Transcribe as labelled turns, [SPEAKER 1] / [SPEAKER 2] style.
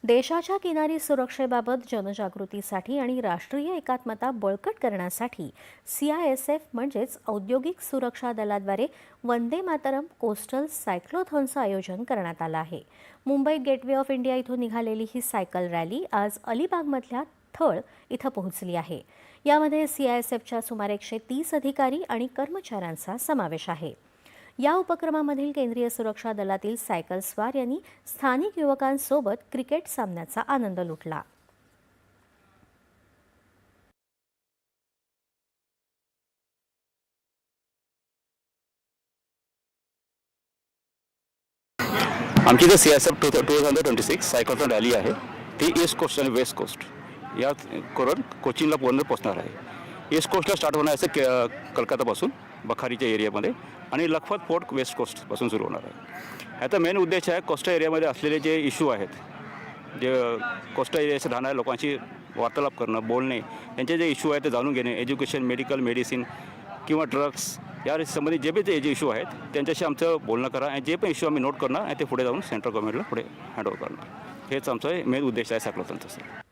[SPEAKER 1] देशाच्या किनारी सुरक्षेबाबत जनजागृतीसाठी आणि राष्ट्रीय एकात्मता बळकट करण्यासाठी CISF म्हणजेच औद्योगिक सुरक्षा दलाद्वारे वंदे मातरम कोस्टल सायक्लोथॉनचं आयोजन करण्यात आलं आहे। मुंबईत गेटवे ऑफ इंडिया इथून निघालेली ही सायकल रॅली आज अलिबागमधल्या थळ इथं पोहोचली आहे। यामध्ये CISFच्या सुमारे 130 अधिकारी आणि कर्मचाऱ्यांचा समावेश आहे। या उपक्रमामधील केंद्रीय सुरक्षा दलातील सायकल स्वार यांनी स्थानिक युवकांसोबत क्रिकेट सामन्याचा आनंद लुटला।
[SPEAKER 2] आमची जे CISF 2026 सायकलथॉन रॅली आहे ती ईस्ट कोस्ट आणि वेस्ट कोस्ट या करून कोचिनला पूर्ण पोहोचणार आहे। ईस्ट कोस्टला स्टार्ट होणार आहे कलकत्तापासून बखारीच्या एरियामध्ये आणि लखपत पोर्ट वेस्ट कोस्टपासून सुरू होणार आहे। याचा मेन उद्देश आहे कोस्टल एरियामध्ये असलेले जे इश्यू आहेत, जे कोस्टल एरियाचे राहणाऱ्या लोकांशी वार्तालाप करणं, बोलणे, त्यांचे जे इश्यू आहेत ते जाणून घेणे, एज्युकेशन, मेडिकल, मेडिसिन किंवा ड्रग्स या संबंधित जे बी जे इश्यू आहेत त्यांच्याशी आमचं बोलणं करा आणि जे पण इश्यू आम्ही नोट करणार आणि ते पुढे जाऊन सेंट्रल गव्हर्नमेंटला पुढे हँडओव्हर करणार। हेच आमचं मेन उद्देश आहे सायक्लोथॉनचा।